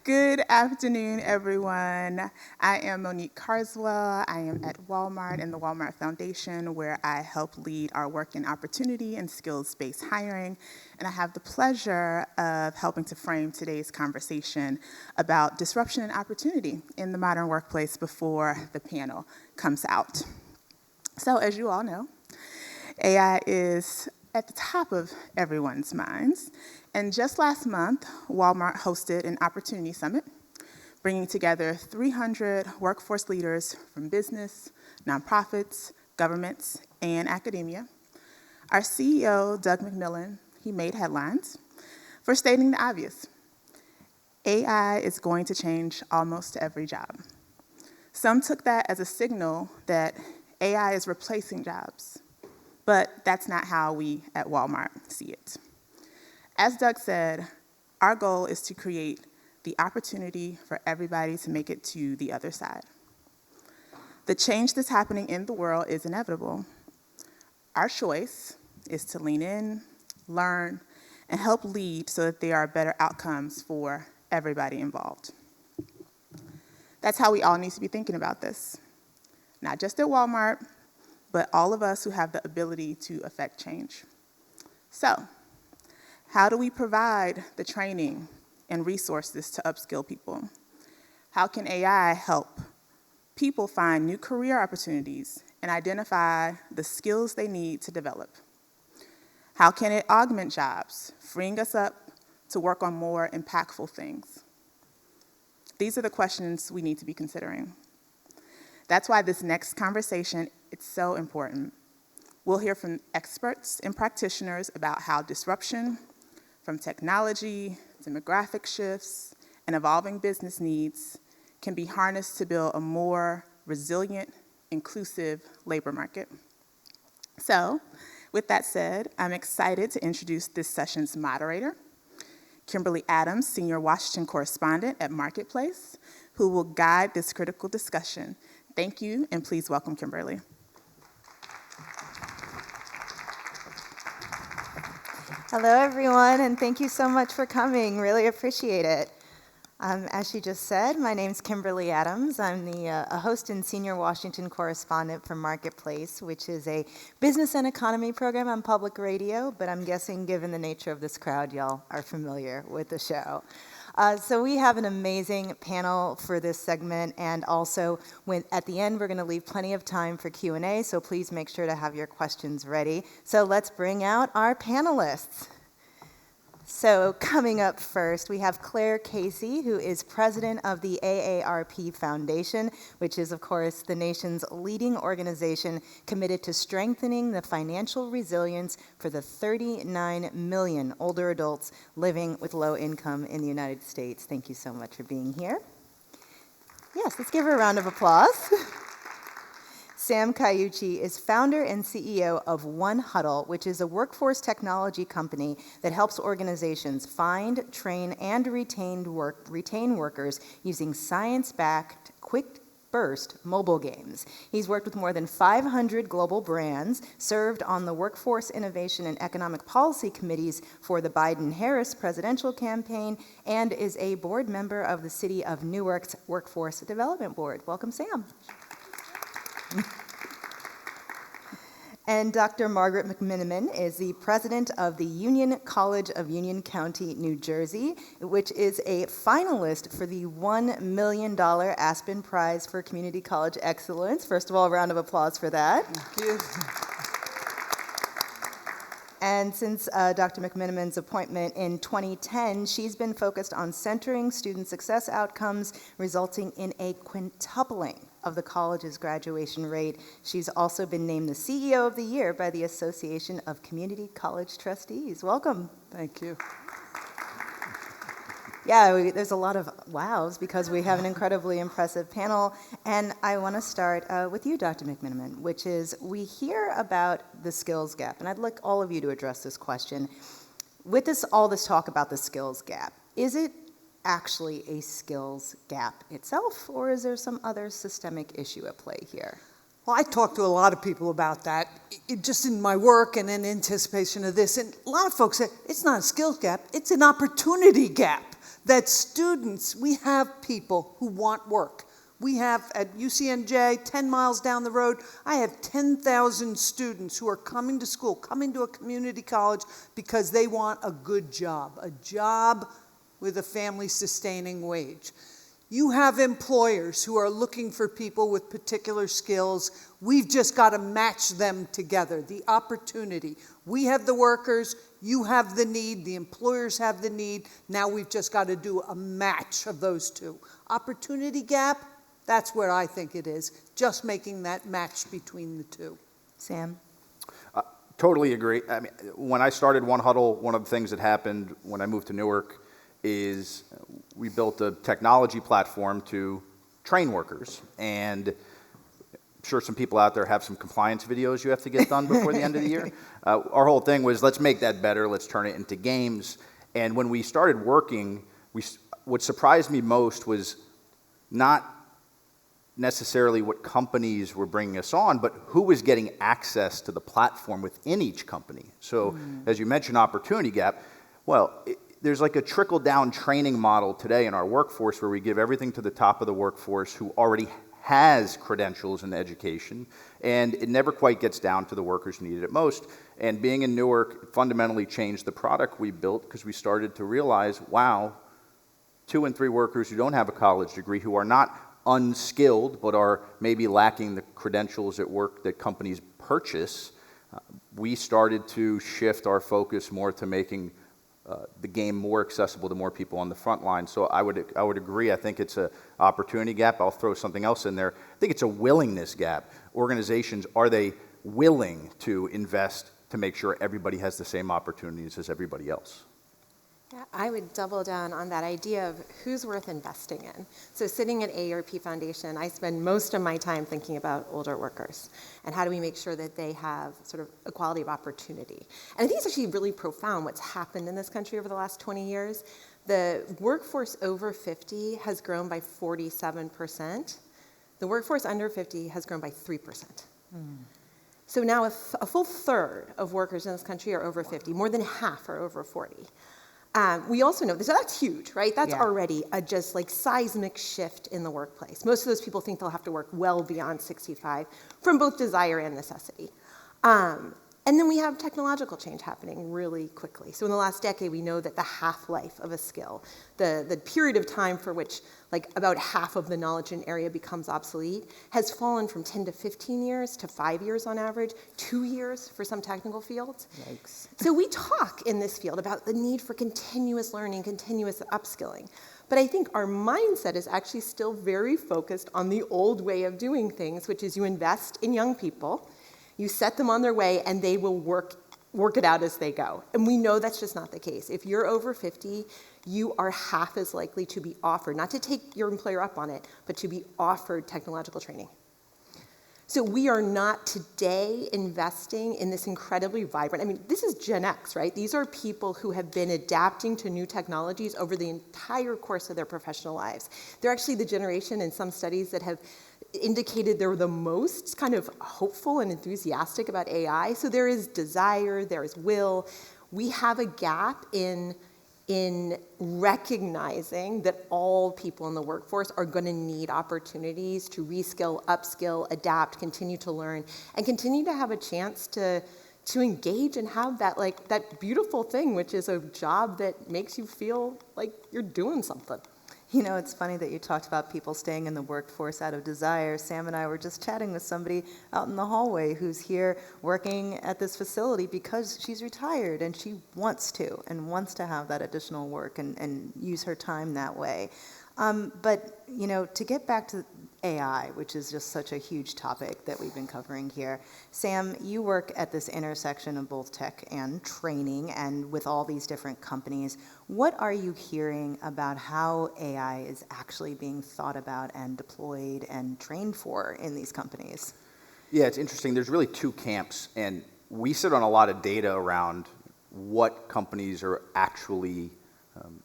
Good afternoon, everyone. I am Monique Carswell. I am at Walmart in the Walmart Foundation, where I help lead our work in opportunity and skills-based hiring. And I have the pleasure of helping to frame today's conversation about disruption and opportunity in the modern workplace before the panel comes out. So, as you all know, AI is at the top of everyone's minds. And just last month, Walmart hosted an Opportunity Summit, bringing together 300 workforce leaders from business, nonprofits, governments, and academia. Our CEO, Doug McMillon, he made headlines for stating the obvious. AI is going to change almost every job. Some took that as a signal that AI is replacing jobs, but that's not how we at Walmart see it. As Doug said, our goal is to create the opportunity for everybody to make it to the other side. The change that's happening in the world is inevitable. Our choice is to lean in, learn, and help lead so that there are better outcomes for everybody involved. That's how we all need to be thinking about this. Not just at Walmart, but all of us who have the ability to affect change. So, how do we provide the training and resources to upskill people? How can AI help people find new career opportunities and identify the skills they need to develop? How can it augment jobs, freeing us up to work on more impactful things? These are the questions we need to be considering. That's why this next conversation is so important. We'll hear from experts and practitioners about how disruption from technology, demographic shifts, and evolving business needs can be harnessed to build a more resilient, inclusive labor market. So, with that said, I'm excited to introduce this session's moderator, Kimberly Adams, Senior Washington Correspondent at Marketplace, who will guide this critical discussion. Thank you, and please welcome Kimberly. Hello, everyone, and thank you so much for coming. Really appreciate it. As she just said, my name's Kimberly Adams. I'm a host and senior Washington correspondent for Marketplace, which is a business and economy program on public radio, but I'm guessing given the nature of this crowd, y'all are familiar with the show. So we have an amazing panel for this segment, and also at the end we're going to leave plenty of time for Q&A, so please make sure to have your questions ready. So let's bring out our panelists. So coming up first, we have Claire Casey, who is president of the AARP Foundation, which is, of course, the nation's leading organization committed to strengthening the financial resilience for the 39 million older adults living with low income in the United States. Thank you so much for being here. Yes, let's give her a round of applause. Sam Caiucci is founder and CEO of One Huddle, which is a workforce technology company that helps organizations find, train, and retain workers using science-backed, quick burst mobile games. He's worked with more than 500 global brands, served on the Workforce Innovation and Economic Policy Committees for the Biden-Harris presidential campaign, and is a board member of the City of Newark's Workforce Development Board. Welcome, Sam. And Dr. Margaret McMiniman is the president of the Union College of Union County, New Jersey, which is a finalist for the $1 million Aspen Prize for Community College Excellence. First of all, a round of applause for that. Thank you. And since Dr. McMiniman's appointment in 2010, she's been focused on centering student success outcomes, resulting in a quintupling of the college's graduation rate. She's also been named the CEO of the Year by the Association of Community College Trustees. Welcome. Thank you. Yeah, there's a lot of wows because we have an incredibly impressive panel. And I want to start with you, Dr. McMiniman, which is we hear about the skills gap. And I'd like all of you to address this question. With all this talk about the skills gap, is it actually a skills gap itself, or is there some other systemic issue at play here? Well, I talk to a lot of people about that, just in my work and in anticipation of this. And a lot of folks say, it's not a skills gap, it's an opportunity gap. that students, we have people who want work. We have at UCNJ, 10 miles down the road, I have 10,000 students who are coming to school, coming to a community college because they want a good job, a job with a family-sustaining wage. You have employers who are looking for people with particular skills. We've just got to match them together, the opportunity. We have the workers, you have the need, the employers have the need. Now we've just got to do a match of those two. Opportunity gap, that's where I think it is, just making that match between the two. Sam? Totally agree. I mean, when I started One Huddle, one of the things that happened when I moved to Newark is we built a technology platform to train workers. And I'm sure some people out there have some compliance videos you have to get done before the end of the year. Our whole thing was, let's make that better, let's turn it into games. And when we started working, what surprised me most was not necessarily what companies were bringing us on, but who was getting access to the platform within each company. So as you mentioned, opportunity gap, well, there's like a trickle-down training model today in our workforce where we give everything to the top of the workforce who already has credentials in education, and it never quite gets down to the workers who need it most. And being in Newark fundamentally changed the product we built because we started to realize, wow, 2 in 3 workers who don't have a college degree, who are not unskilled but are maybe lacking the credentials at work that companies purchase, we started to shift our focus more to making the game more accessible to more people on the front line. So I would agree. I think it's an opportunity gap. I'll throw something else in there. I think it's a willingness gap. Organizations, are they willing to invest to make sure everybody has the same opportunities as everybody else? Yeah, I would double down on that idea of who's worth investing in. So sitting at AARP Foundation, I spend most of my time thinking about older workers and how do we make sure that they have sort of equality of opportunity. And I think it's actually really profound what's happened in this country over the last 20 years. The workforce over 50 has grown by 47%. The workforce under 50 has grown by 3%. So now a full third of workers in this country are over 50. More than half are over 40. We also know, so that's huge, right? That's already a just like seismic shift in the workplace. Most of those people think they'll have to work well beyond 65 from both desire and necessity. And then we have technological change happening really quickly. So in the last decade, we know that the half-life of a skill, the period of time for which like about half of the knowledge in an area becomes obsolete, has fallen from 10 to 15 years to 5 years on average, 2 years for some technical fields. Yikes. So we talk in this field about the need for continuous learning, continuous upskilling. But I think our mindset is actually still very focused on the old way of doing things, which is you invest in young people, you set them on their way, and they will work it out as they go. And we know that's just not the case. If you're over 50, you are half as likely to be offered, not to take your employer up on it, but to be offered technological training. So we are not today investing in this incredibly vibrant, I mean, this is Gen X, right? These are people who have been adapting to new technologies over the entire course of their professional lives. They're actually the generation in some studies that have indicated they're the most kind of hopeful and enthusiastic about AI. So there is desire, there is will. We have a gap in recognizing that all people in the workforce are going to need opportunities to reskill, upskill, adapt, continue to learn, and continue to have a chance to engage and have that beautiful thing, which is a job that makes you feel like you're doing something. You know, it's funny that you talked about people staying in the workforce out of desire. Sam and I were just chatting with somebody out in the hallway who's here working at this facility because she's retired and she wants to have that additional work and use her time that way. But, you know, to get back to AI, which is just such a huge topic that we've been covering here. Sam, you work at this intersection of both tech and training and with all these different companies. What are you hearing about how AI is actually being thought about and deployed and trained for in these companies? Yeah, it's interesting. There's really 2 camps, and we sit on a lot of data around what companies are actually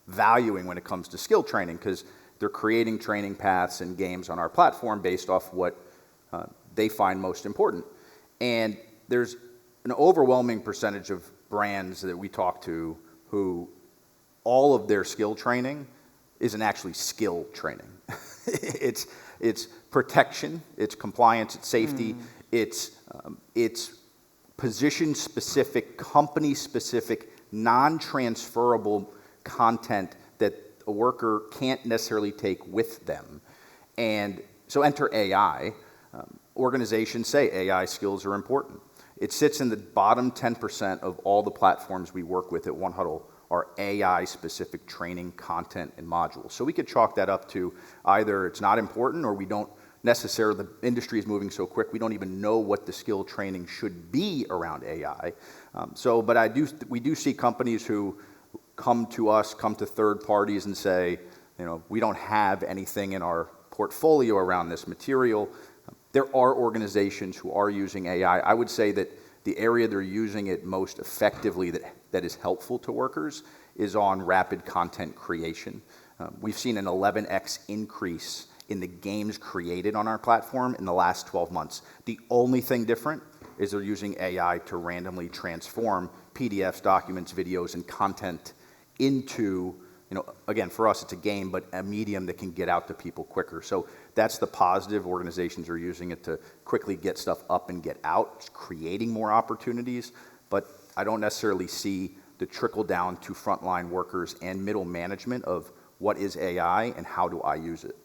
valuing when it comes to skill training, because they're creating training paths and games on our platform based off what they find most important. And there's an overwhelming percentage of brands that we talk to who all of their skill training isn't actually skill training. it's protection, it's compliance, it's safety, it's position-specific, company-specific, non-transferable content that a worker can't necessarily take with them. And so enter AI. Organizations say AI skills are important. It sits in the bottom 10% of all the platforms we work with at One Huddle are AI-specific training, content, and modules. So we could chalk that up to either it's not important or we don't necessarily, the industry is moving so quick, we don't even know what the skill training should be around AI. But we do see companies who come to us, come to third parties and say, we don't have anything in our portfolio around this material. There are organizations who are using AI. I would say that the area they're using it most effectively that is helpful to workers is on rapid content creation. We've seen an 11x increase in the games created on our platform in the last 12 months. The only thing different is they're using AI to randomly transform PDFs, documents, videos, and content into, again, for us it's a game, but a medium that can get out to people quicker. So that's the positive. Organizations are using it to quickly get stuff up and get out. It's creating more opportunities, but I don't necessarily see the trickle down to frontline workers and middle management of what is AI and how do I use it.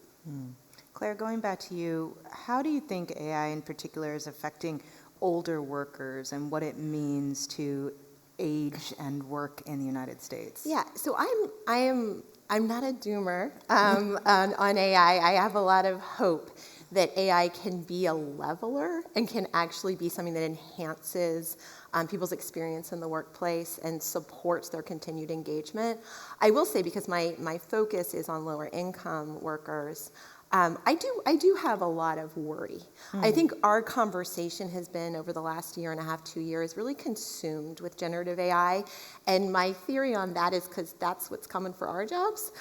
Claire, going back to you, how do you think AI in particular is affecting older workers and what it means to age and work in the United States? Yeah, so I'm not a doomer on AI. I have a lot of hope that AI can be a leveler and can actually be something that enhances people's experience in the workplace and supports their continued engagement. I will say, because my focus is on lower income workers, I do have a lot of worry. I think our conversation has been, over the last year and a half, 2 years, really consumed with generative AI. And my theory on that is because that's what's coming for our jobs.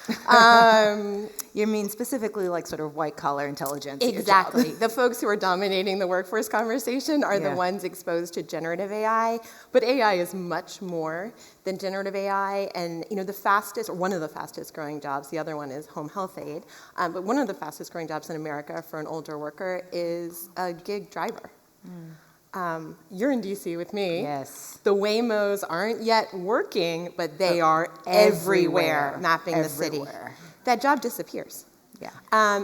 You mean specifically like sort of white collar intelligence? Exactly. The folks who are dominating the workforce conversation are the ones exposed to generative AI. But AI is much more than generative AI. And the fastest, or one of the fastest growing jobs, the other one is home health aide, but one of the fastest growing jobs in America for an older worker is a gig driver. You're in DC with me. Yes. The Waymos aren't yet working, but they are everywhere mapping the city. That job disappears. Yeah.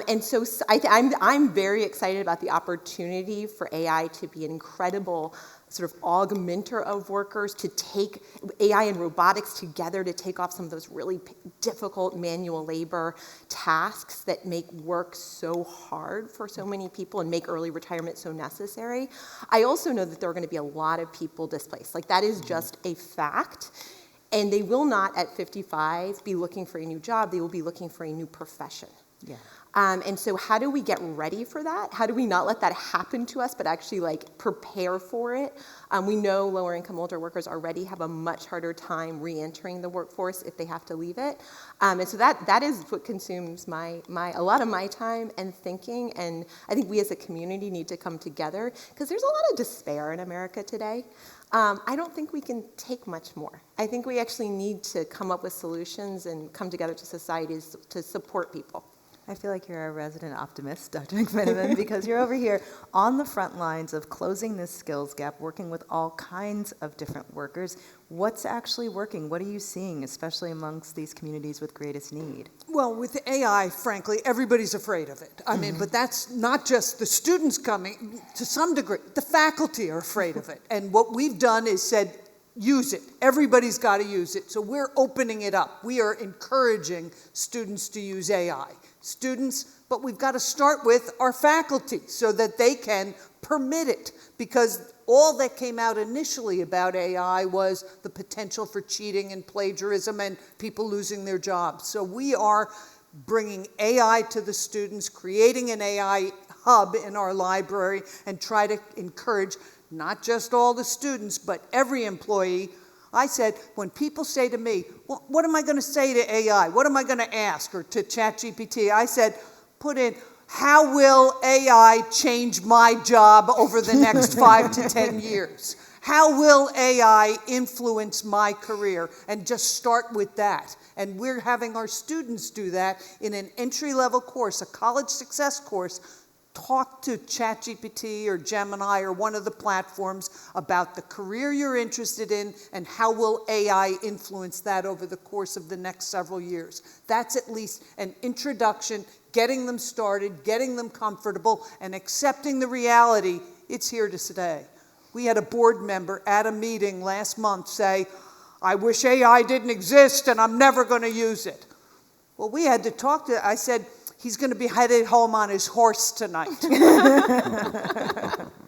And so I'm very excited about the opportunity for AI to be an incredible sort of augmenter of workers, to take AI and robotics together to take off some of those really difficult manual labor tasks that make work so hard for so many people and make early retirement so necessary. I also know that there are going to be a lot of people displaced. Like, that is just a fact. And they will not, at 55, be looking for a new job. They will be looking for a new profession. Yeah. And so how do we get ready for that? How do we not let that happen to us, but actually prepare for it? We know lower income older workers already have a much harder time re-entering the workforce if they have to leave it. And so that is what consumes a lot of my time and thinking. And I think we as a community need to come together, because there's a lot of despair in America today. I don't think we can take much more. I think we actually need to come up with solutions and come together to societies to support people. I feel like you're a resident optimist, Dr. McMenamin, because you're over here on the front lines of closing this skills gap, working with all kinds of different workers. What's actually working? What are you seeing, especially amongst these communities with greatest need? Well, with AI, frankly, everybody's afraid of it. I mean, but that's not just the students coming. To some degree, the faculty are afraid of it. And what we've done is said, use it. Everybody's got to use it. So we're opening it up. We are encouraging students to use AI. Students, but we've got to start with our faculty so that they can permit it, because all that came out initially about AI was the potential for cheating and plagiarism and people losing their jobs. So we are bringing AI to the students, creating an AI hub in our library, and try to encourage not just all the students, but every employee. I said, when people say to me, well, what am I going to say to AI? What am I going to ask? Or to ChatGPT? I said, put in, how will AI change my job over the next 5 to 10 years? How will AI influence my career? And just start with that. And we're having our students do that in an entry-level course, a college success course. Talk to ChatGPT or Gemini or one of the platforms about the career you're interested in and how will AI influence that over the course of the next several years. That's at least an introduction, getting them started, getting them comfortable, and accepting the reality it's here to stay. We had a board member at a meeting last month say, I wish AI didn't exist and I'm never going to use it. Well, we had to talk to, I said, he's going to be headed home on his horse tonight.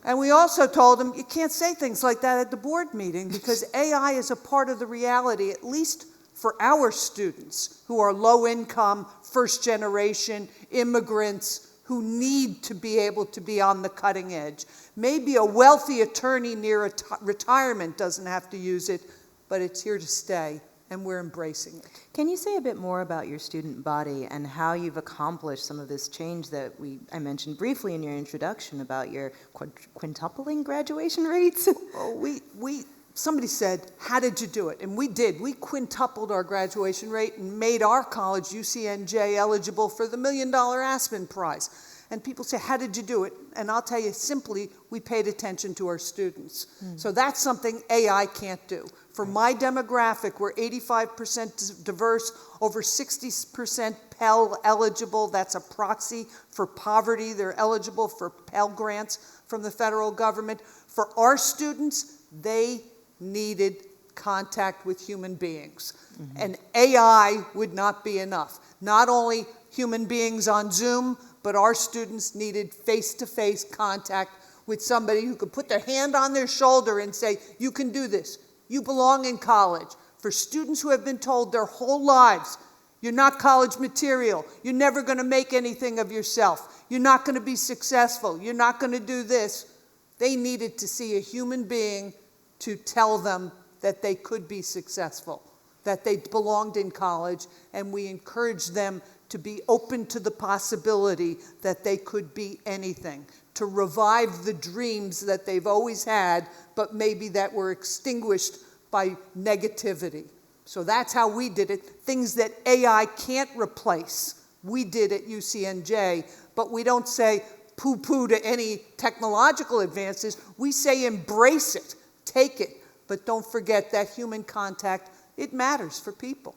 And we also told him, you can't say things like that at the board meeting because AI is a part of the reality, at least for our students who are low income, first generation, immigrants, who need to be able to be on the cutting edge. Maybe a wealthy attorney near retirement doesn't have to use it, but it's here to stay, and we're embracing it. Can you say a bit more about your student body and how you've accomplished some of this change that I mentioned briefly in your introduction about your quintupling graduation rates? Well, somebody said, how did you do it? And we did. We quintupled our graduation rate and made our college, UCNJ, eligible for the $1 Million Aspen Prize. And people say, how did you do it? And I'll tell you simply, we paid attention to our students. So that's something AI can't do. For my demographic, we're 85% diverse, over 60% Pell eligible. That's a proxy for poverty. They're eligible for Pell grants from the federal government. For our students, they needed contact with human beings. And AI would not be enough. Not only human beings on Zoom, but our students needed face-to-face contact with somebody who could put their hand on their shoulder and say, you can do this. You belong in college. For students who have been told their whole lives, you're not college material. You're never going to make anything of yourself. You're not going to be successful. You're not going to do this. They needed to see a human being to tell them that they could be successful, that they belonged in college, and we encouraged them to be open to the possibility that they could be anything, to revive the dreams that they've always had, but maybe that were extinguished by negativity. So that's how we did it. Things that AI can't replace, we did at UCNJ, but we don't say poo-poo to any technological advances. We say embrace it, take it, but don't forget that human contact, it matters for people.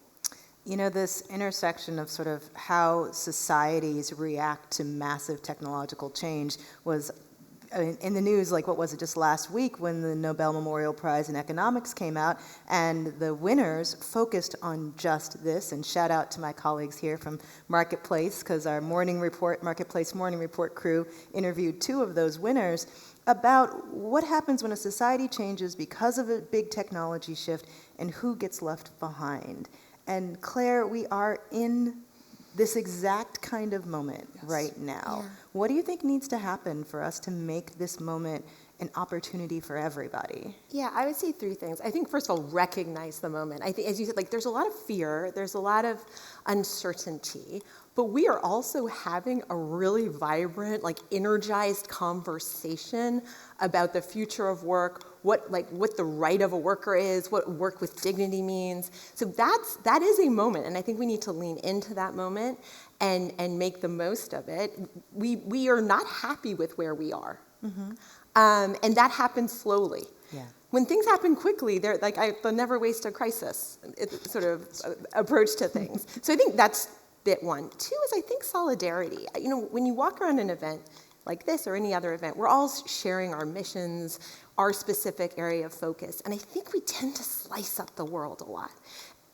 You know, this intersection of sort of how societies react to massive technological change was in the news, like what was it, just last week when the Nobel Memorial Prize in Economics came out, and the winners focused on just this. And shout out to my colleagues here from Marketplace, because our Marketplace Morning Report crew interviewed 2 of those winners about what happens when a society changes because of a big technology shift and who gets left behind. And Claire, we are in this exact kind of moment right now. Yeah. What do you think needs to happen for us to make this moment an opportunity for everybody? Yeah, I would say 3 things. I think, first of all, recognize the moment. I think, as you said, like, there's a lot of fear, there's a lot of uncertainty, but we are also having a really vibrant, like, energized conversation about the future of work, what the right of a worker is, what work with dignity means. So that is a moment, and I think we need to lean into that moment and make the most of it. We are not happy with where we are. And that happens slowly. Yeah. When things happen quickly, they're like the never waste a crisis sort of approach to things. So I think that's bit 1. 2 is, I think, solidarity. You know, when you walk around an event like this or any other event, we're all sharing our missions, our specific area of focus, and I think we tend to slice up the world a lot.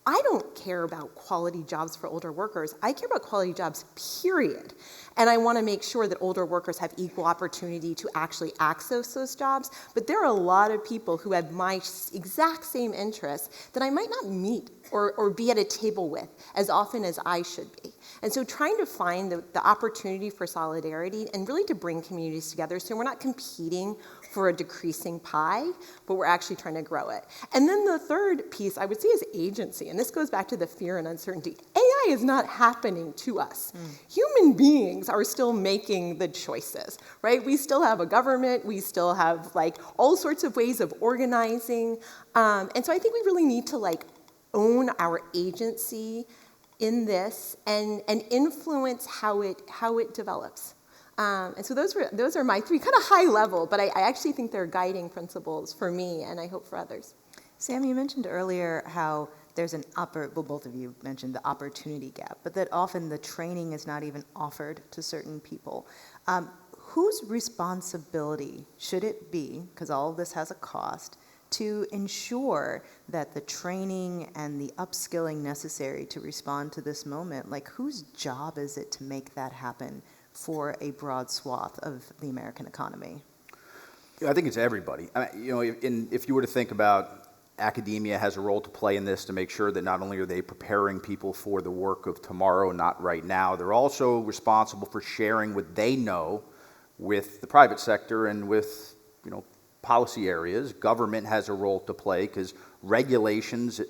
I don't care about quality jobs for older workers. I care about quality jobs, period. And I want to make sure that older workers have equal opportunity to actually access those jobs. But there are a lot of people who have my exact same interests that I might not meet or be at a table with as often as I should be. And so trying to find the opportunity for solidarity and really to bring communities together so we're not competing for a decreasing pie, but we're actually trying to grow it. And then the third piece I would say is agency. And this goes back to the fear and uncertainty. AI AI is not happening to us. Human beings are still making the choices, right? We still have a government, we still have like all sorts of ways of organizing. And so I think we really need to like own our agency in this and influence how it develops. And so those are my three, kind of high level, but I actually think they're guiding principles for me and I hope for others. Sam, you mentioned earlier how there's well, both of you mentioned the opportunity gap, but that often the training is not even offered to certain people. Whose responsibility should it be, because all of this has a cost, to ensure that the training and the upskilling necessary to respond to this moment, like whose job is it to make that happen for a broad swath of the American economy? I think it's everybody. I mean, if you were to think about academia has a role to play in this to make sure that not only are they preparing people for the work of tomorrow, not right now, they're also responsible for sharing what they know with the private sector and with, policy areas. Government has a role to play because regulations,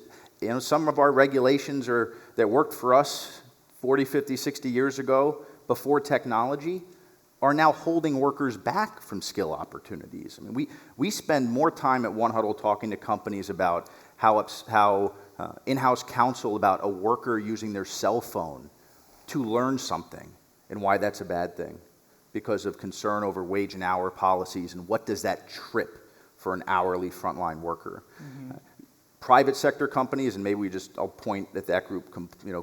some of our regulations that worked for us 40, 50, 60 years ago before technology are now holding workers back from skill opportunities. I mean, we spend more time at One Huddle talking to companies about how in-house counsel about a worker using their cell phone to learn something and why that's a bad thing because of concern over wage and hour policies and what does that trip for an hourly frontline worker. Mm-hmm. Private sector companies, and maybe I'll point at that group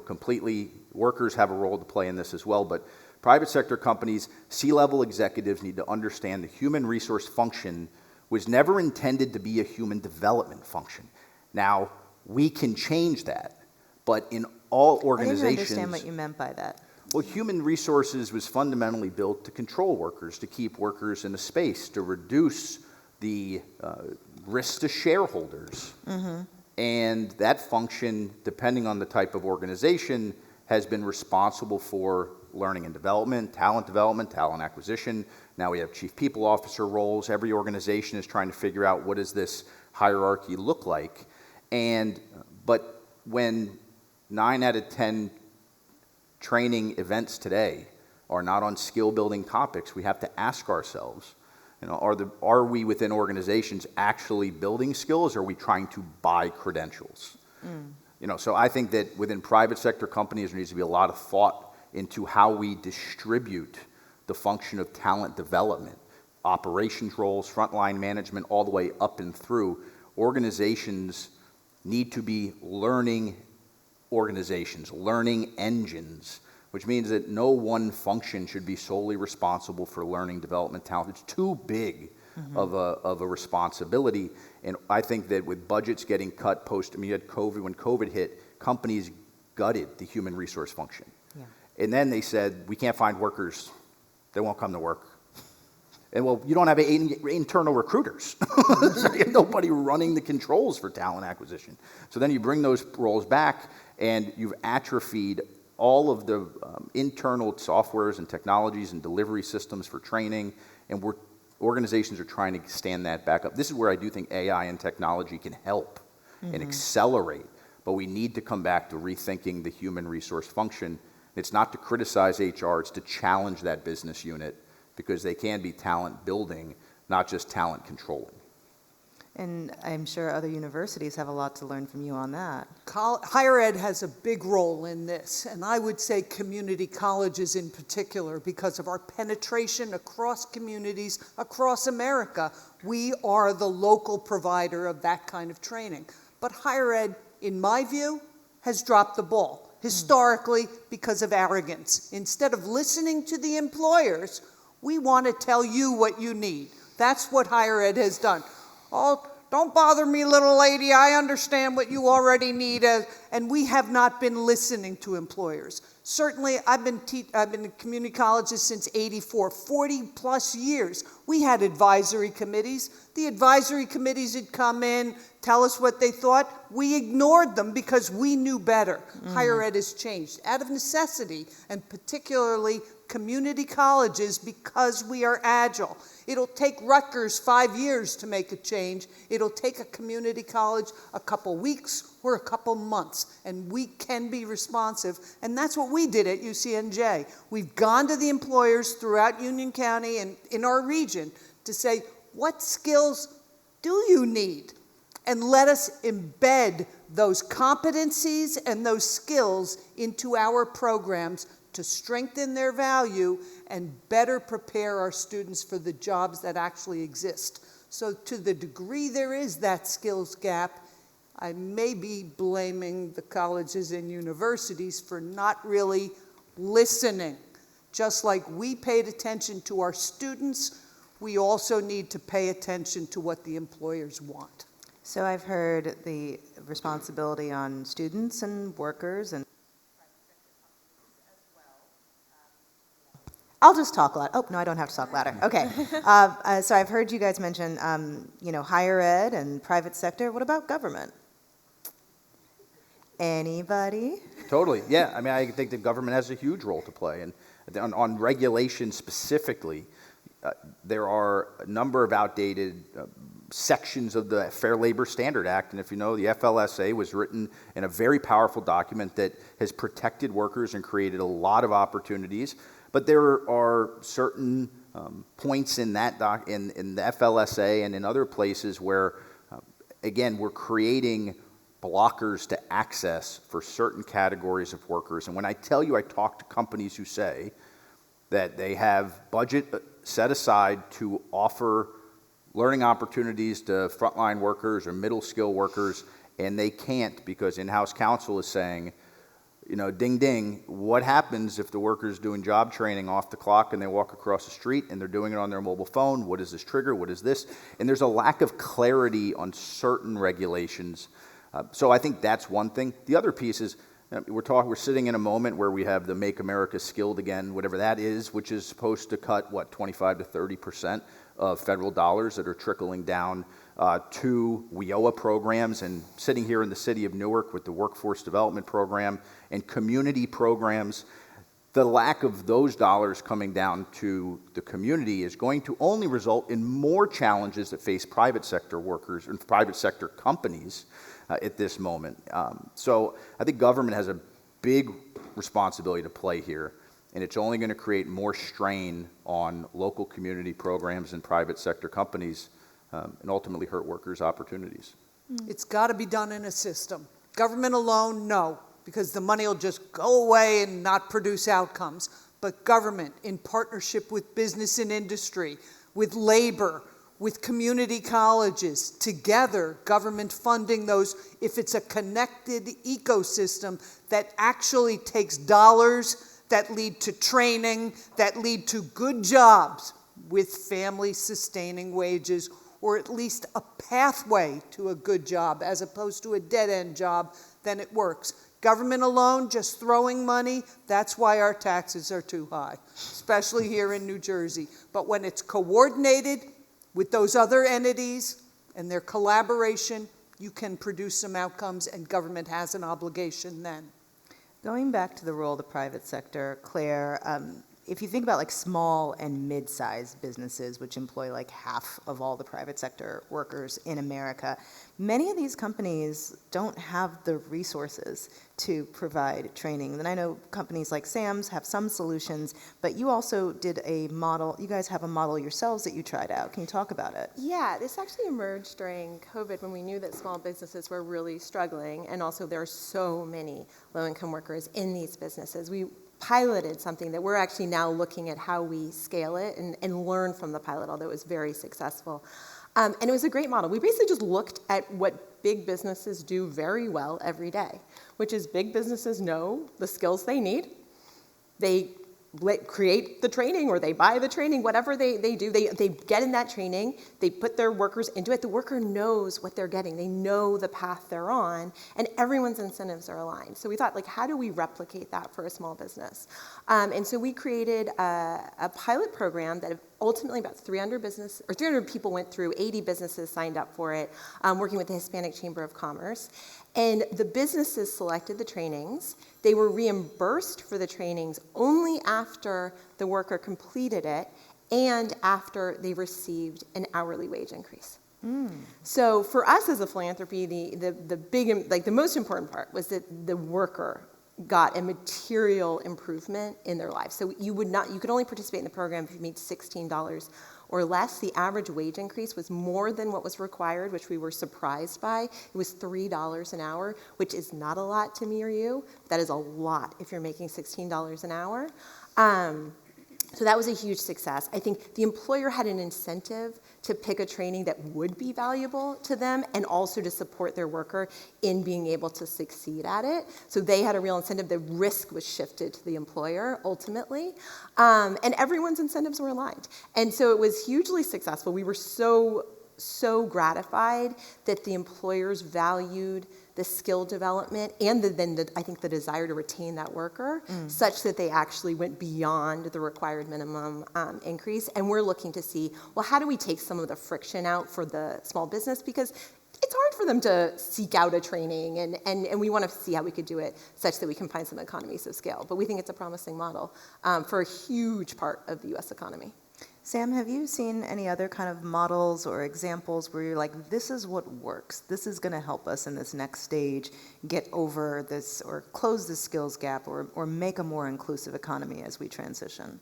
completely, workers have a role to play in this as well, but private sector companies, C-level executives need to understand the human resource function was never intended to be a human development function. Now, we can change that, but in all organizations... I didn't understand what you meant by that. Well, human resources was fundamentally built to control workers, to keep workers in a space, to reduce the risk to shareholders. Mm-hmm. And that function, depending on the type of organization, has been responsible for learning and development, talent acquisition. Now we have chief people officer roles. Every organization is trying to figure out what does this hierarchy look like. But when 9 out of 10 training events today are not on skill building topics, we have to ask ourselves, are we within organizations actually building skills, or are we trying to buy credentials? So I think that within private sector companies, there needs to be a lot of thought into how we distribute the function of talent development, operations roles, frontline management, all the way up and through. Organizations need to be learning organizations, learning engines, which means that no one function should be solely responsible for learning development talent. It's too big of a responsibility. And I think that with budgets getting cut you had COVID, when COVID hit, companies gutted the human resource function. Yeah. And then they said, we can't find workers. They won't come to work. And well, you don't have internal recruiters. So you have nobody running the controls for talent acquisition. So then you bring those roles back and you've atrophied all of the internal softwares and technologies and delivery systems for training, and organizations are trying to stand that back up. This is where I do think AI and technology can help and accelerate, but we need to come back to rethinking the human resource function. It's not to criticize HR, it's to challenge that business unit, because they can be talent building, not just talent controlling. And I'm sure other universities have a lot to learn from you on that. Higher ed has a big role in this, and I would say community colleges in particular, because of our penetration across communities, across America. We are the local provider of that kind of training. But higher ed, in my view, has dropped the ball, historically because of arrogance. Instead of listening to the employers, we want to tell you what you need. That's what higher ed has done. Oh, don't bother me, little lady. I understand what you already need. And we have not been listening to employers. Certainly, I've been in community colleges since '84, 40 plus years. We had advisory committees. The advisory committees would come in, tell us what they thought. We ignored them because we knew better. Higher ed has changed out of necessity, and particularly community colleges because we are agile. It'll take Rutgers 5 years to make a change. It'll take a community college a couple weeks or a couple months, and we can be responsive. And that's what we did at UCNJ. We've gone to the employers throughout Union County and in our region to say, what skills do you need? And let us embed those competencies and those skills into our programs to strengthen their value and better prepare our students for the jobs that actually exist. So to the degree there is that skills gap, I may be blaming the colleges and universities for not really listening. Just like we paid attention to our students, we also need to pay attention to what the employers want. So I've heard the responsibility on students and workers and I'll just talk loud. Oh, no, I don't have to talk louder. Okay. So I've heard you guys mention, higher ed and private sector. What about government? Anybody? Totally, yeah. I mean, I think the government has a huge role to play. And on regulation specifically, there are a number of outdated sections of the Fair Labor Standard Act. And if you know, the FLSA was written in a very powerful document that has protected workers and created a lot of opportunities. But there are certain points in that in the FLSA and in other places where, again, we're creating blockers to access for certain categories of workers. And when I tell you, I talk to companies who say that they have budget set aside to offer learning opportunities to frontline workers or middle skill workers, and they can't because in-house counsel is saying, ding, ding, what happens if the worker's doing job training off the clock and they walk across the street and they're doing it on their mobile phone? What is this trigger? What is this? And there's a lack of clarity on certain regulations. So I think that's one thing. The other piece is we're sitting in a moment where we have the Make America Skilled Again, whatever that is, which is supposed to cut, 25 to 30% of federal dollars that are trickling down to WIOA programs, and sitting here in the city of Newark with the Workforce Development Program and community programs. The lack of those dollars coming down to the community is going to only result in more challenges that face private sector workers and private sector companies at this moment. So I think government has a big responsibility to play here, and it's only going to create more strain on local community programs and private sector companies and ultimately hurt workers' opportunities. It's got to be done in a system. Government alone, no, because the money will just go away and not produce outcomes. But government, in partnership with business and industry, with labor, with community colleges, together, government funding those, if it's a connected ecosystem that actually takes dollars that lead to training, that lead to good jobs with family-sustaining wages, or at least a pathway to a good job as opposed to a dead-end job, then it works. Government alone, just throwing money, that's why our taxes are too high, especially here in New Jersey. But when it's coordinated with those other entities and their collaboration, you can produce some outcomes, and government has an obligation then. Going back to the role of the private sector, Claire, if you think about like small and mid-sized businesses, which employ like half of all the private sector workers in America, many of these companies don't have the resources to provide training. And I know companies like Sam's have some solutions, but you also did a model, you guys have a model yourselves that you tried out. Can you talk about it? Yeah, this actually emerged during COVID when we knew that small businesses were really struggling, and also there are so many low-income workers in these businesses. We piloted something that we're actually now looking at how we scale it and learn from the pilot, although it was very successful. And it was a great model. We basically just looked at what big businesses do very well every day, which is big businesses know the skills they need. They create the training, or they buy the training, whatever they do, they get in that training, they put their workers into it. The worker knows what they're getting. They know the path they're on, and everyone's incentives are aligned. So we thought, how do we replicate that for a small business? And so we created a pilot program that ultimately about 300 people went through, 80 businesses signed up for it, working with the Hispanic Chamber of Commerce. And the businesses selected the trainings. They were reimbursed for the trainings only after the worker completed it and after they received an hourly wage increase. So for us as a philanthropy, the most important part was that the worker got a material improvement in their lives. So you could only participate in the program if you made $16 or less. The average wage increase was more than what was required, which we were surprised by. It was $3 an hour, which is not a lot to me or you. That is a lot if you're making $16 an hour. So that was a huge success. I think the employer had an incentive to pick a training that would be valuable to them and also to support their worker in being able to succeed at it. So they had a real incentive. The risk was shifted to the employer ultimately. And everyone's incentives were aligned. And so it was hugely successful. We were so gratified that the employers valued the skill development and I think the desire to retain that worker such that they actually went beyond the required minimum increase. And we're looking to see, well, how do we take some of the friction out for the small business? Because it's hard for them to seek out a training, and we want to see how we could do it such that we can find some economies of scale. But we think it's a promising model for a huge part of the U.S. economy. Sam, have you seen any other kind of models or examples where you're like, this is what works, this is going to help us in this next stage get over this or close the skills gap or make a more inclusive economy as we transition?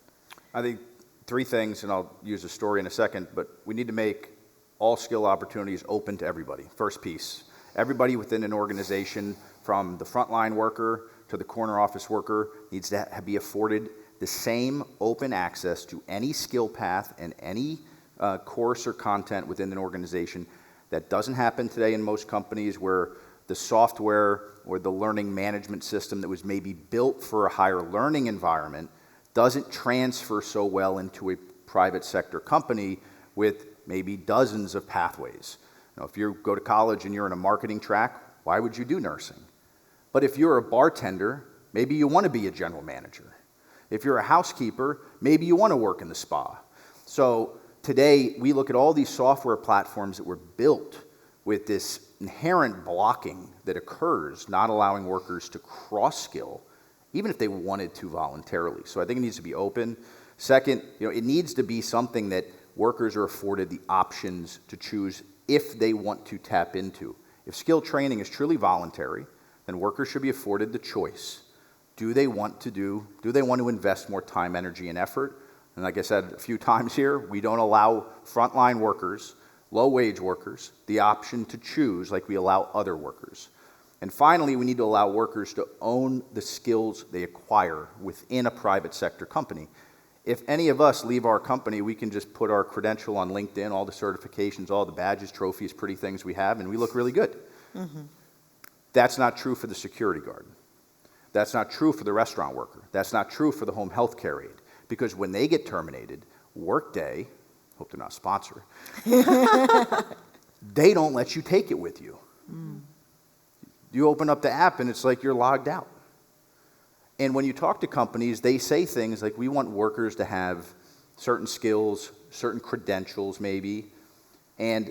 I think three things, and I'll use a story in a second, but we need to make all skill opportunities open to everybody. First piece, everybody within an organization, from the frontline worker to the corner office worker, needs to be afforded the same open access to any skill path and any course or content within an organization. That doesn't happen today in most companies, where the software or the learning management system that was maybe built for a higher learning environment doesn't transfer so well into a private sector company with maybe dozens of pathways. If you go to college and you're in a marketing track, why would you do nursing? But if you're a bartender, maybe you want to be a general manager. If you're a housekeeper, maybe you want to work in the spa. So today, we look at all these software platforms that were built with this inherent blocking that occurs, not allowing workers to cross-skill, even if they wanted to voluntarily. So I think it needs to be open. Second, it needs to be something that workers are afforded the options to choose if they want to tap into. If skill training is truly voluntary, then workers should be afforded the choice. Do they want to invest more time, energy, and effort? And like I said a few times here, we don't allow frontline workers, low-wage workers, the option to choose like we allow other workers. And finally, we need to allow workers to own the skills they acquire within a private sector company. If any of us leave our company, we can just put our credential on LinkedIn, all the certifications, all the badges, trophies, pretty things we have, and we look really good. Mm-hmm. That's not true for the security guard. That's not true for the restaurant worker. That's not true for the home health care aide. Because when they get terminated, Workday, hope they're not a sponsor, they don't let you take it with you. You open up the app and it's like you're logged out. And when you talk to companies, they say things like, we want workers to have certain skills, certain credentials maybe, and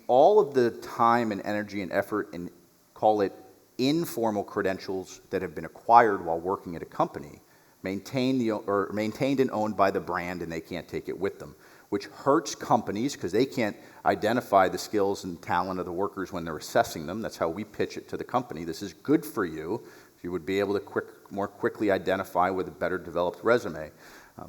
all of the time and energy and effort and call it informal credentials that have been acquired while working at a company, maintained and owned by the brand, and they can't take it with them, which hurts companies because they can't identify the skills and talent of the workers when they're assessing them. That's how we pitch it to the company. This is good for you. You would be able to more quickly identify with a better developed resume.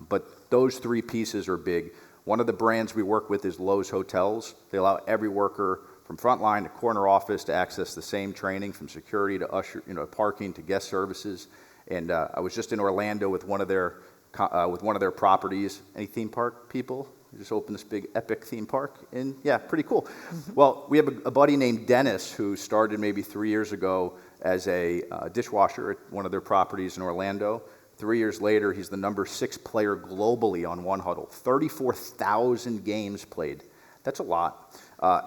But those three pieces are big. One of the brands we work with is Lowe's Hotels. They allow every worker from frontline to corner office to access the same training, from security to usher, parking to guest services. And I was just in Orlando with one of their properties. Any theme park people? We just opened this big epic theme park, and yeah, pretty cool. Mm-hmm. Well, we have a buddy named Dennis who started maybe 3 years ago as a dishwasher at one of their properties in Orlando. 3 years later, he's the number 6 player globally on One Huddle. 34,000 games played. That's a lot.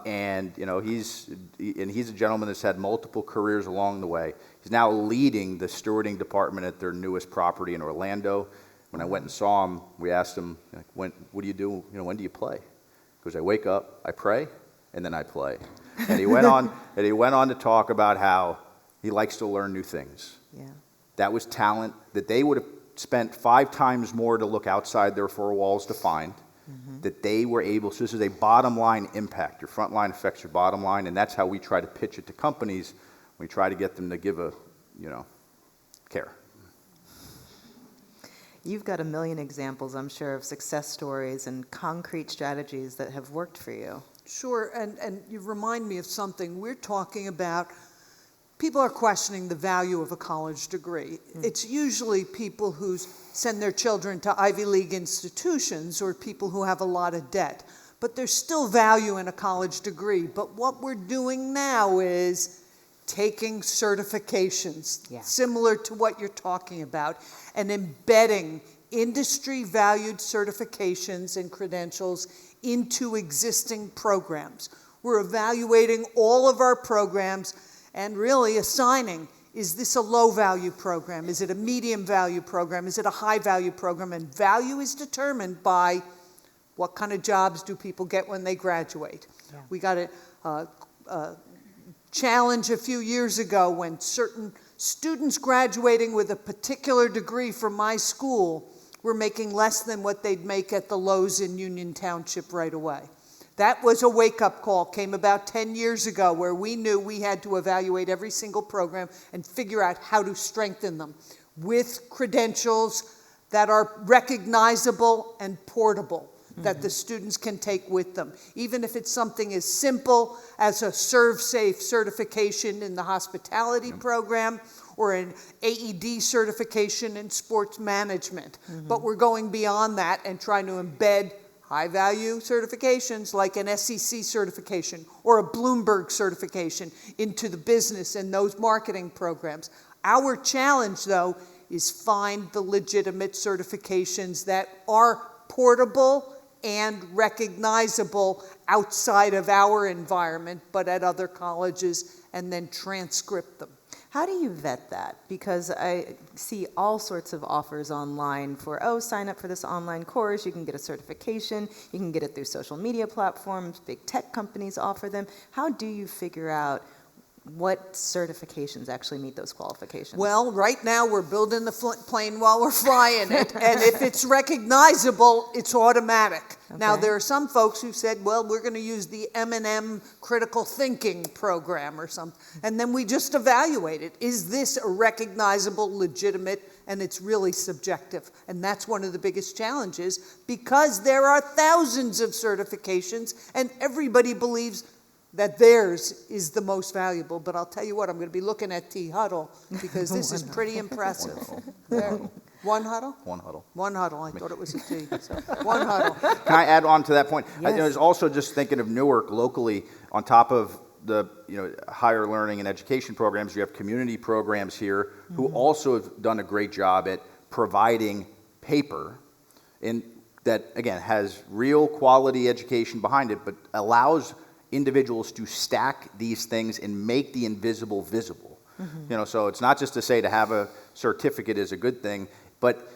And he's a gentleman that's had multiple careers along the way. He's now leading the stewarding department at their newest property in Orlando. When I went and saw him, we asked him, like, what do you do, when do you play? He goes, I wake up, I pray, and then I play. And he went on to talk about how he likes to learn new things. Yeah. That was talent that they would have spent 5 times more to look outside their 4 walls to find, that they were able, so this is a bottom line impact. Your front line affects your bottom line, and that's how we try to pitch it to companies. We try to get them to give care. You've got a million examples, I'm sure, of success stories and concrete strategies that have worked for you. Sure, and you remind me of something. We're talking about, people are questioning the value of a college degree. It's usually people who send their children to Ivy League institutions or people who have a lot of debt. But there's still value in a college degree. But what we're doing now is taking certifications, similar to what you're talking about, and embedding industry-valued certifications and credentials into existing programs. We're evaluating all of our programs and really assigning, is this a low-value program? Is it a medium-value program? Is it a high-value program? And value is determined by what kind of jobs do people get when they graduate. Yeah. We got a challenge a few years ago when certain students graduating with a particular degree from my school were making less than what they'd make at the Lowe's in Union Township right away. That was a wake-up call, came about 10 years ago, where we knew we had to evaluate every single program and figure out how to strengthen them with credentials that are recognizable and portable, that the students can take with them. Even if it's something as simple as a ServSafe certification in the hospitality program or an AED certification in sports management. But we're going beyond that and trying to embed high-value certifications like an SEC certification or a Bloomberg certification into the business and those marketing programs. Our challenge, though, is find the legitimate certifications that are portable and recognizable outside of our environment, but at other colleges, and then transcript them. How do you vet that? Because I see all sorts of offers online for, sign up for this online course, you can get a certification, you can get it through social media platforms, big tech companies offer them. How do you figure out what certifications actually meet those qualifications? Well, right now we're building the plane while we're flying it, and if it's recognizable, it's automatic. Okay. Now, there are some folks who said, well, we're going to use the M&M critical thinking program or something, and then we just evaluate it. Is this a recognizable, legitimate, and it's really subjective? And that's one of the biggest challenges, because there are thousands of certifications, and everybody believes that theirs is the most valuable. But I'll tell you what, I'm going to be looking at T-Huddle, because this is pretty impressive. One huddle? One huddle. One huddle. I thought it was a T. So, one huddle. Can I add on to that point? Yes. I was also just thinking of Newark locally, on top of the higher learning and education programs, you have community programs here who also have done a great job at providing paper that, again, has real quality education behind it, but allows individuals to stack these things and make the invisible visible. So it's not just to say to have a certificate is a good thing, but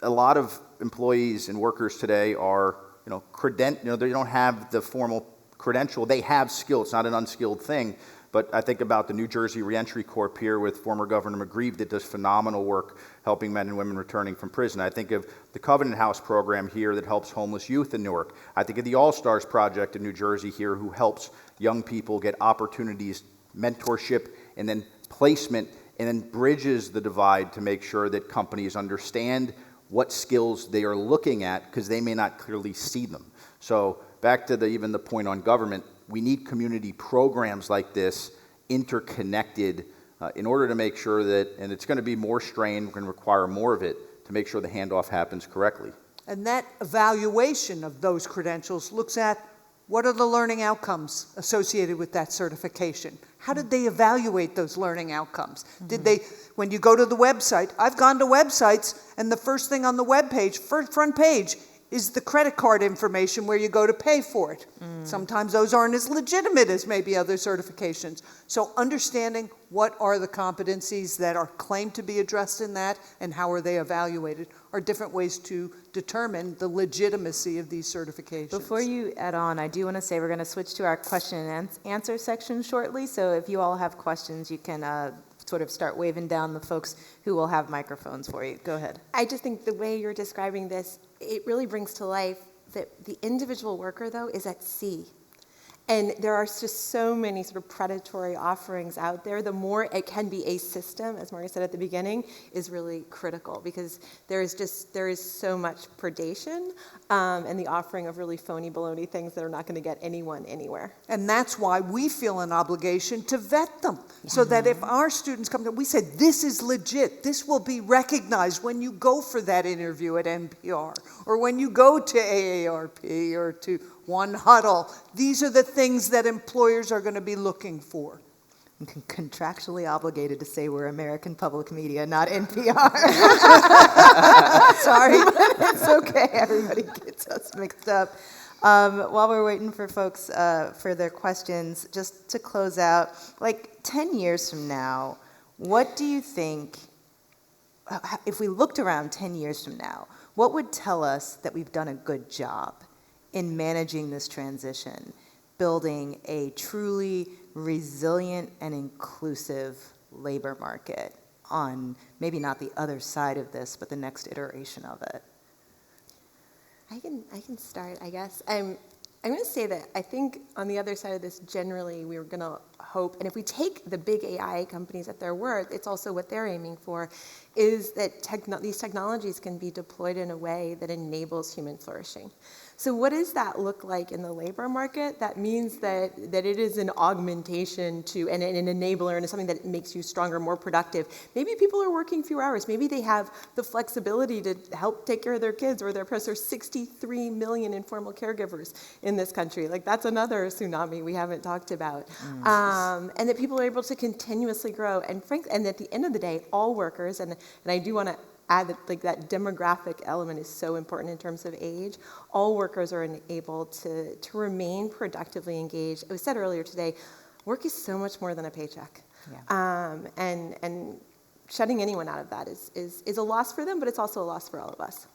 a lot of employees and workers today are, they don't have the formal credential. They have skill. It's not an unskilled thing. But I think about the New Jersey Reentry Corps here with former Governor McGreeve that does phenomenal work helping men and women returning from prison. I think of the Covenant House program here that helps homeless youth in Newark. I think of the All Stars Project in New Jersey here who helps young people get opportunities, mentorship, and then placement, and then bridges the divide to make sure that companies understand what skills they are looking at, because they may not clearly see them. So back to even the point on government, we need community programs like this interconnected in order to make sure that, and it's going to be more strain, we're going to require more of it to make sure the handoff happens correctly. And that evaluation of those credentials looks at what are the learning outcomes associated with that certification. How did they evaluate those learning outcomes? Did they, when you go to the website, I've gone to websites, and the first thing on the web page, front page, is the credit card information where you go to pay for it. Sometimes those aren't as legitimate as maybe other certifications. So understanding what are the competencies that are claimed to be addressed in that and how are they evaluated are different ways to determine the legitimacy of these certifications. Before you add on, I do want to say we're going to switch to our question and answer section shortly. So if you all have questions, you can sort of start waving down the folks who will have microphones for you. Go ahead. I just think the way you're describing this, it really brings to life that the individual worker, though, is at sea. And there are just so many sort of predatory offerings out there. The more it can be a system, as Maria said at the beginning, is really critical because there is so much predation and the offering of really phony baloney things that are not going to get anyone anywhere. And that's why we feel an obligation to vet them, so that if our students come to, we say, this is legit, this will be recognized when you go for that interview at NPR, or when you go to AARP, or to One Huddle. These are the things that employers are going to be looking for. I'm contractually obligated to say we're American Public Media, not NPR. Sorry, but it's okay. Everybody gets us mixed up. While we're waiting for folks for their questions, just to close out, like 10 years from now, what do you think, if we looked around 10 years from now, what would tell us that we've done a good job in managing this transition, building a truly resilient and inclusive labor market on maybe not the other side of this, but the next iteration of it? I can start, I guess. I'm going to say that I think on the other side of this, generally, we're going to hope, and if we take the big AI companies at their word, it's also what they're aiming for, is that these technologies can be deployed in a way that enables human flourishing. So what does that look like in the labor market? That means that it is an augmentation to, and an enabler, and something that makes you stronger, more productive. Maybe people are working fewer hours. Maybe they have the flexibility to help take care of their kids or their pets. There's 63 million informal caregivers in this country. Like, that's another tsunami we haven't talked about. And that people are able to continuously grow. And frankly, and at the end of the day, all workers, and I do want to add that, like, that demographic element is so important in terms of age. All workers are able to remain productively engaged. It was said earlier today, work is so much more than a paycheck. Yeah. And shutting anyone out of that is a loss for them, but it's also a loss for all of us.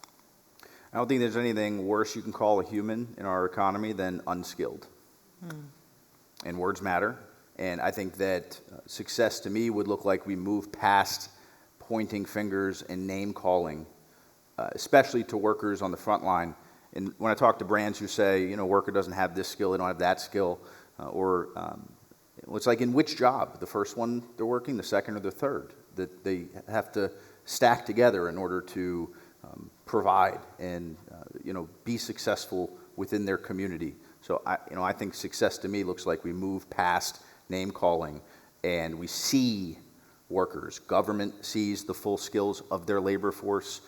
I don't think there's anything worse you can call a human in our economy than unskilled. And words matter. And I think that success to me would look like we move past pointing fingers and name calling, especially to workers on the front line. And when I talk to brands who say, worker doesn't have this skill, they don't have that skill, it's like, in which job? The first one they're working, the second or the third, that they have to stack together in order to provide and be successful within their community. So I think success to me looks like we move past name calling and we see workers. Government sees the full skills of their labor force.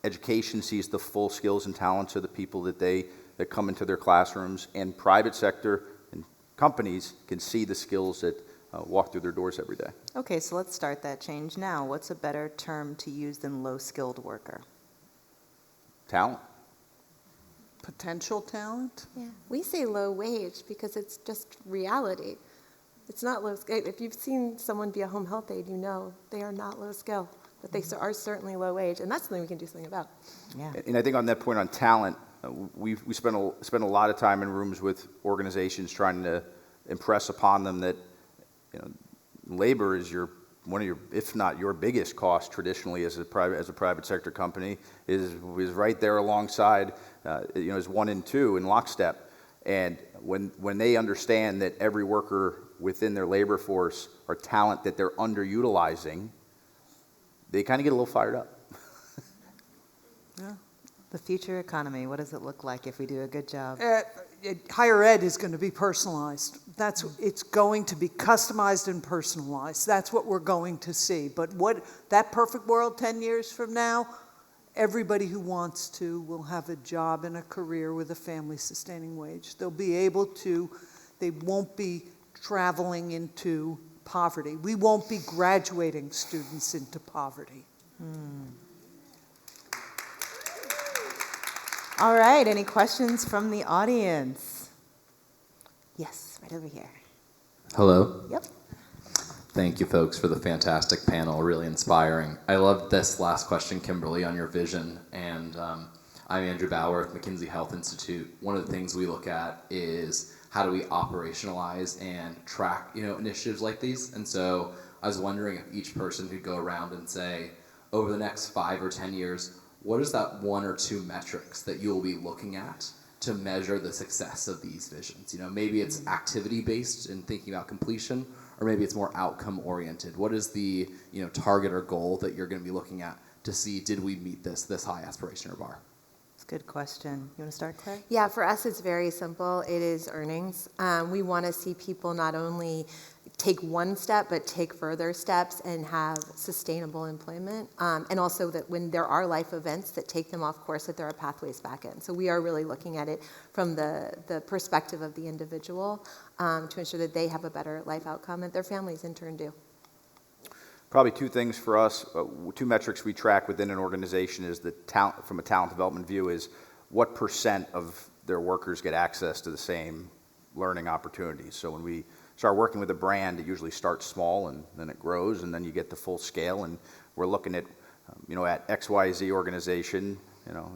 Education sees the full skills and talents of the people that come into their classrooms. And private sector and companies can see the skills that walk through their doors every day. Okay, so let's start that change now. What's a better term to use than low-skilled worker? Talent. Potential talent? Yeah. We say low wage because it's just reality. It's not low skill. If you've seen someone be a home health aide, they are not low skill, but they are certainly low wage, and that's something we can do something about. Yeah. And I think on that point on talent, we spend a lot of time in rooms with organizations trying to impress upon them that labor is one of your, if not your biggest cost traditionally as a private sector company, is right there alongside as 1 and 2 in lockstep. And when they understand that every worker within their labor force are talent that they're underutilizing, they kind of get a little fired up. Yeah. The future economy, what does it look like if we do a good job? Higher ed is going to be personalized. It's going to be customized and personalized. That's what we're going to see. But that perfect world 10 years from now, everybody who wants to will have a job and a career with a family-sustaining wage. They'll be able to, they won't be traveling into poverty. We won't be graduating students into poverty. All right, any questions from the audience? Yes, right over here. Hello. Yep. Thank you, folks, for the fantastic panel. Really inspiring. I love this last question, Kimberly, on your vision. And I'm Andrew Bauer of McKinsey Health Institute. One of the things we look at is how do we operationalize and track, initiatives like these. And so I was wondering if each person could go around and say, over the next 5 or 10 years, what is that 1 or 2 metrics that you'll be looking at to measure the success of these visions? Maybe it's activity-based in thinking about completion, or maybe it's more outcome-oriented. What is the target or goal that you're going to be looking at to see, did we meet this high aspiration or bar? It's a good question. You want to start, Claire? Yeah, for us, it's very simple. It is earnings. We want to see people not only take one step, but take further steps and have sustainable employment. And also that when there are life events that take them off course, that there are pathways back in. So we are really looking at it from the perspective of the individual to ensure that they have a better life outcome and their families in turn do. Probably 2 things for us, 2 metrics we track within an organization is the talent, from a talent development view, is what % of their workers get access to the same learning opportunities. So when we start working with a brand, it usually starts small and then it grows and then you get to full scale. And we're looking at, at XYZ organization,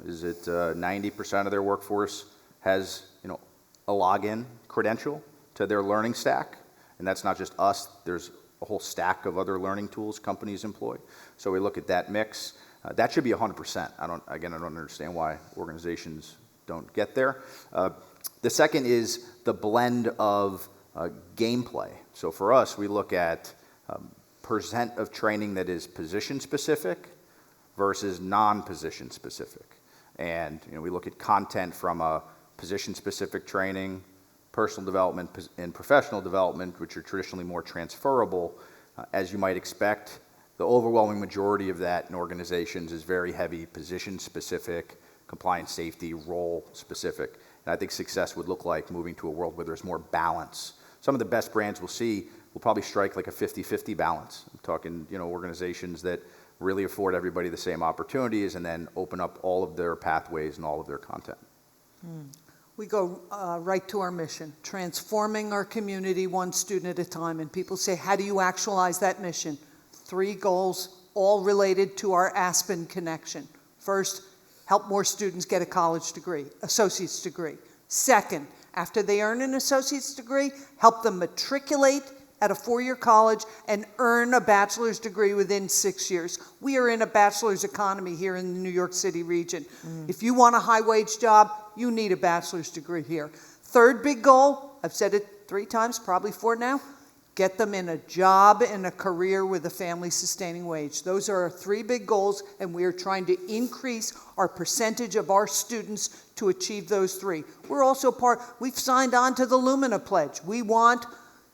is it 90% of their workforce has, a login credential to their learning stack? And that's not just us, there's a whole stack of other learning tools companies employ. So we look at that mix. That should be 100%. I don't understand why organizations don't get there. The second is the blend of gameplay. So for us, we look at % of training that is position specific versus non-position specific. And we look at content from a position specific training, personal development, and professional development, which are traditionally more transferable. As you might expect, the overwhelming majority of that in organizations is very heavy position specific, compliance, safety, role specific. And I think success would look like moving to a world where there's more balance. Some of the best brands we'll see will probably strike like a 50-50 balance. I'm talking, organizations that really afford everybody the same opportunities and then open up all of their pathways and all of their content. We go right to our mission, transforming our community one student at a time. And people say, how do you actualize that mission? 3 goals, all related to our Aspen connection. First, help more students get a college degree, associate's degree. Second, after they earn an associate's degree, help them matriculate at a 4-year college and earn a bachelor's degree within 6 years. We are in a bachelor's economy here in the New York City region. If you want a high-wage job, you need a bachelor's degree here. Third big goal, I've said it 3 times, probably 4 now, get them in a job and a career with a family-sustaining wage. Those are our 3 big goals, and we are trying to increase our percentage of our students to achieve those 3. We're also we've signed on to the Lumina Pledge. We want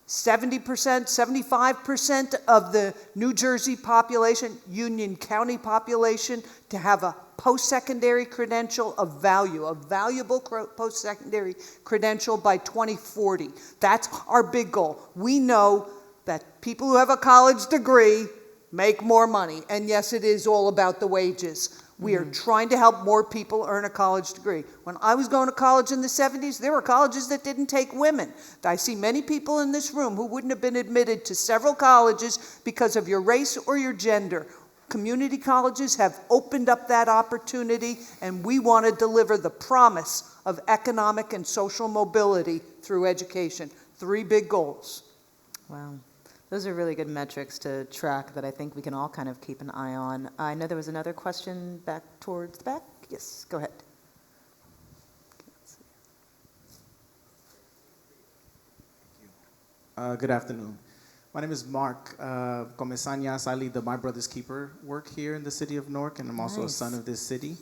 70%, 75% of the New Jersey population, Union County population, to have a post-secondary credential of value, a valuable post-secondary credential by 2040. That's our big goal. We know that people who have a college degree make more money. And yes, it is all about the wages. We are trying to help more people earn a college degree. When I was going to college in the 70s, there were colleges that didn't take women. I see many people in this room who wouldn't have been admitted to several colleges because of your race or your gender. Community colleges have opened up that opportunity, and we want to deliver the promise of economic and social mobility through education. 3 big goals. Wow. Those are really good metrics to track that I think we can all kind of keep an eye on. I know there was another question back towards the back. Yes, go ahead. Good afternoon. My name is Mark Comesanias. I lead the My Brother's Keeper work here in the city of Newark, and I'm also a son of this city.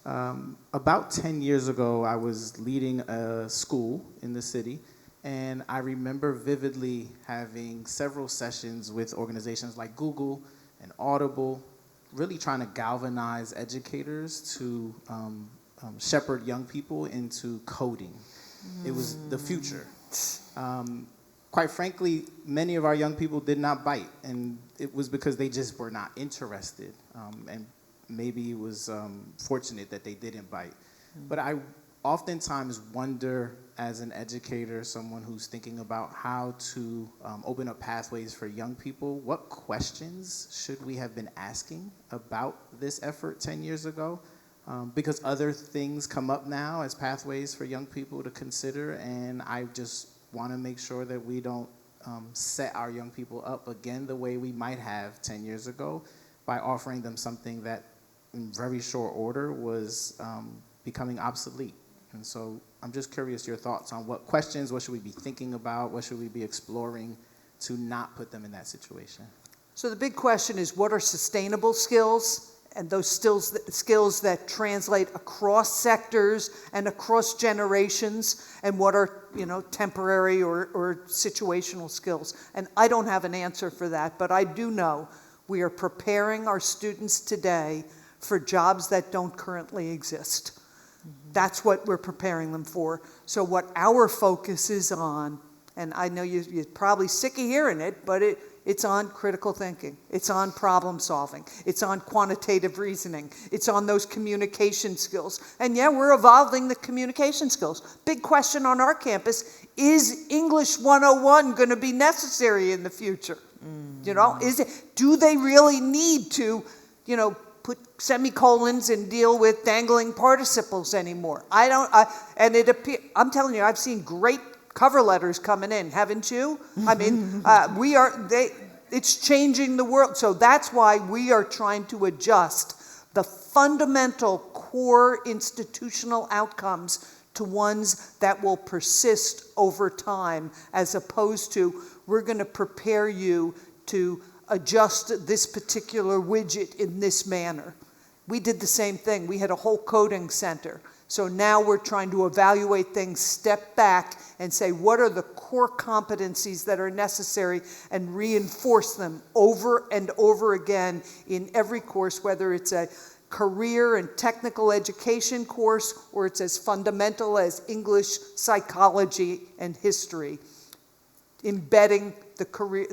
About 10 years ago, I was leading a school in the city, and I remember vividly having several sessions with organizations like Google and Audible, really trying to galvanize educators to shepherd young people into coding. It was the future. Quite frankly, many of our young people did not bite, and it was because they just were not interested. And maybe it was fortunate that they didn't bite. But I oftentimes wonder, as an educator, someone who's thinking about how to open up pathways for young people, what questions should we have been asking about this effort 10 years ago? Because other things come up now as pathways for young people to consider, and I just want to make sure that we don't set our young people up again the way we might have 10 years ago by offering them something that in very short order was becoming obsolete. And so I'm just curious your thoughts on what questions, what should we be thinking about, what should we be exploring to not put them in that situation? So the big question is, what are sustainable skills? And those skills that translate across sectors and across generations, and what are, temporary or situational skills. And I don't have an answer for that, but I do know we are preparing our students today for jobs that don't currently exist. That's what we're preparing them for. So what our focus is on, and I know you're probably sick of hearing it, but it's on critical thinking. It's on problem solving. It's on quantitative reasoning. It's on those communication skills. And yeah, we're evolving the communication skills. Big question on our campus, is English 101 going to be necessary in the future? Do they really need to, put semicolons and deal with dangling participles anymore? I'm telling you, I've seen great cover letters coming in, haven't you? I mean, it's changing the world. So that's why we are trying to adjust the fundamental core institutional outcomes to ones that will persist over time, as opposed to, we're going to prepare you to adjust this particular widget in this manner. We did the same thing. We had a whole coding center. So now we're trying to evaluate things, step back, and say, what are the core competencies that are necessary, and reinforce them over and over again in every course, whether it's a career and technical education course or it's as fundamental as English, psychology, and history, embedding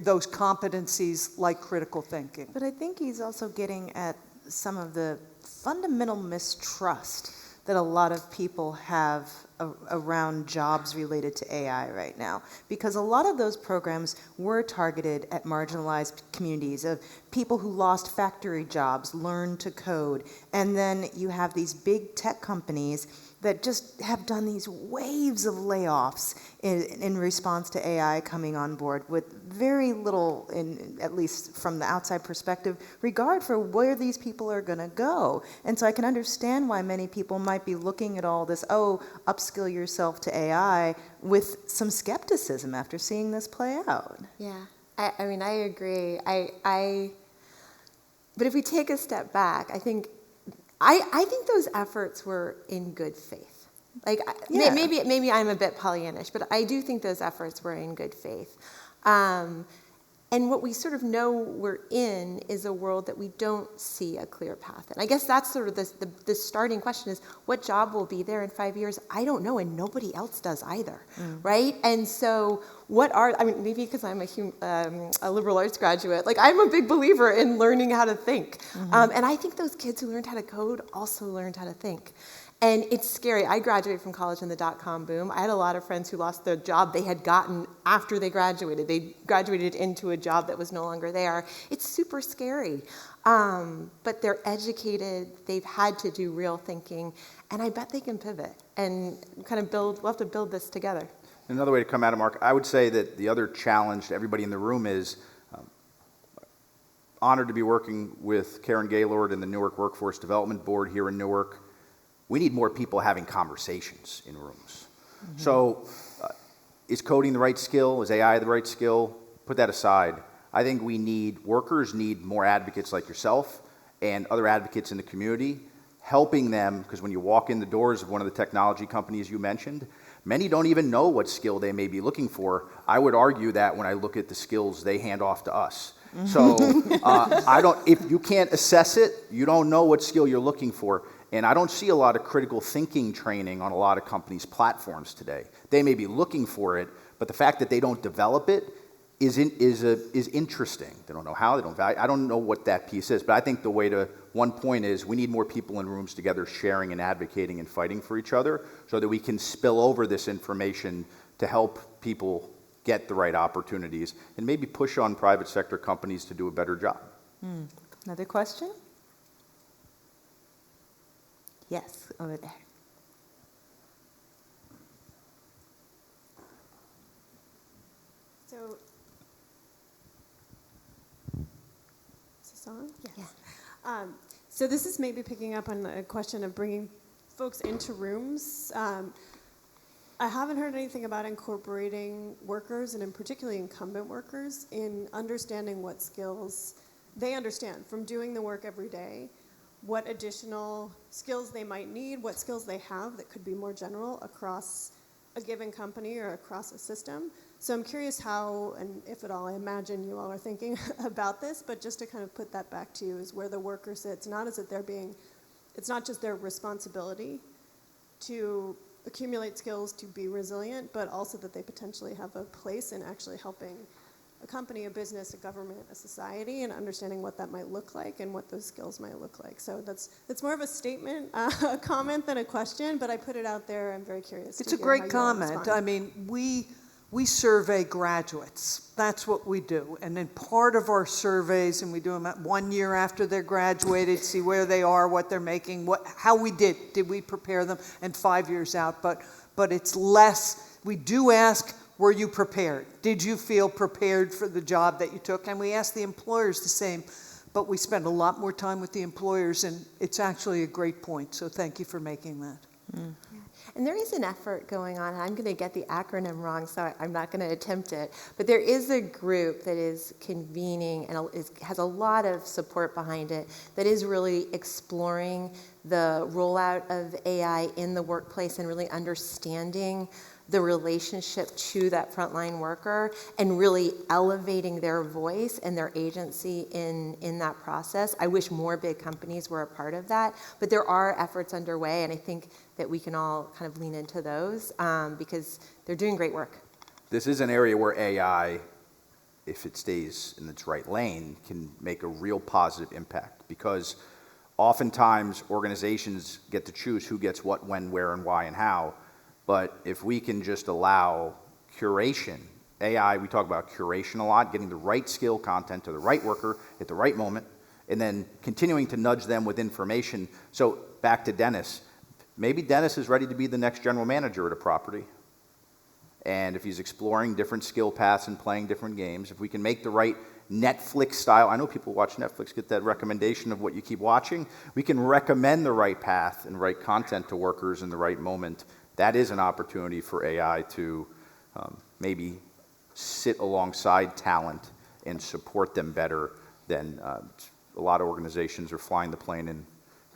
those competencies like critical thinking. But I think he's also getting at some of the fundamental mistrust that a lot of people have around jobs related to AI right now. Because a lot of those programs were targeted at marginalized communities of people who lost factory jobs, learned to code, and then you have these big tech companies that just have done these waves of layoffs in response to AI coming on board with very little, at least from the outside perspective, regard for where these people are going to go. And so I can understand why many people might be looking at all this, upskill yourself to AI, with some skepticism after seeing this play out. Yeah, I mean, I agree. But if we take a step back, I think those efforts were in good faith. Maybe I'm a bit Pollyannish, but I do think those efforts were in good faith. And what we sort of know we're in is a world that we don't see a clear path. And I guess that's sort of the starting question is, what job will be there in 5 years? I don't know, and nobody else does either, right? And so maybe because I'm a liberal arts graduate, I'm a big believer in learning how to think. And I think those kids who learned how to code also learned how to think. And it's scary. I graduated from college in the dot-com boom. I had a lot of friends who lost their job they had gotten after they graduated. They graduated into a job that was no longer there. It's super scary. But they're educated. They've had to do real thinking. And I bet they can pivot and kind of we'll have to build this together. Another way to come at it, Mark, I would say that the other challenge to everybody in the room is honored to be working with Karen Gaylord and the Newark Workforce Development Board here in Newark. We need more people having conversations in rooms. So is coding the right skill? Is AI the right skill? Put that aside. I think workers need more advocates like yourself and other advocates in the community, helping them, because when you walk in the doors of one of the technology companies you mentioned, many don't even know what skill they may be looking for. I would argue that when I look at the skills they hand off to us. So if you can't assess it, you don't know what skill you're looking for. And I don't see a lot of critical thinking training on a lot of companies' platforms today. They may be looking for it, but the fact that they don't develop it is interesting. They don't know how, they don't value. I don't know what that piece is, but I think the way to, one point is we need more people in rooms together sharing and advocating and fighting for each other so that we can spill over this information to help people get the right opportunities and maybe push on private sector companies to do a better job. Another question? Yes, over there. So, is this on? Yes. So this is maybe picking up on the question of bringing folks into rooms. I haven't heard anything about incorporating workers, and in particularly incumbent workers, in understanding what skills they understand from doing the work every day, what additional skills they might need, what skills they have that could be more general across a given company or across a system. So I'm curious how, and if at all, I imagine you all are thinking about this, but just to kind of put that back to you is where the worker sits, not as that it's not just their responsibility to accumulate skills to be resilient, but also that they potentially have a place in actually helping a company, a business, a government, a society, and understanding what that might look like and what those skills might look like. So that's more of a statement, a comment than a question, but I put it out there. I'm very curious. It's a great comment. I mean, we survey graduates. That's what we do. And then part of our surveys, and we do them 1 year after they're graduated, see where they are, what they're making, how we did we prepare them, and 5 years out. But it's less. We do ask, were you prepared? Did you feel prepared for the job that you took? And we ask the employers the same. But we spend a lot more time with the employers, and it's actually a great point. So thank you for making that. Yeah. And there is an effort going on. I'm going to get the acronym wrong, so I'm not going to attempt it. But there is a group that is convening and has a lot of support behind it that is really exploring the rollout of AI in the workplace and really understanding the relationship to that frontline worker and really elevating their voice and their agency in that process. I wish more big companies were a part of that, but there are efforts underway, and I think that we can all kind of lean into those because they're doing great work. This is an area where AI, if it stays in its right lane, can make a real positive impact because oftentimes organizations get to choose who gets what, when, where, and why, and how. But if we can just allow curation, AI, we talk about curation a lot, getting the right skill content to the right worker at the right moment, and then continuing to nudge them with information. So back to Dennis. Maybe Dennis is ready to be the next general manager at a property. And if he's exploring different skill paths and playing different games, if we can make the right Netflix style, I know people watch Netflix, get that recommendation of what you keep watching. We can recommend the right path and right content to workers in the right moment. That is an opportunity for AI to maybe sit alongside talent and support them better than a lot of organizations are flying the plane in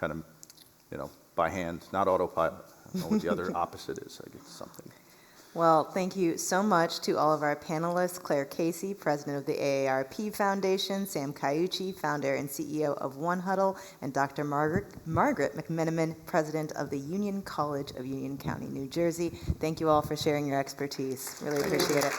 kind of, by hand, not autopilot. I don't know what the other opposite is. I guess something. Well, thank you so much to all of our panelists, Claire Casey, president of the AARP Foundation, Sam Caiucci, founder and CEO of One Huddle, and Dr. Margaret McMenamin, president of the Union College of Union County, New Jersey. Thank you all for sharing your expertise. Really appreciate it.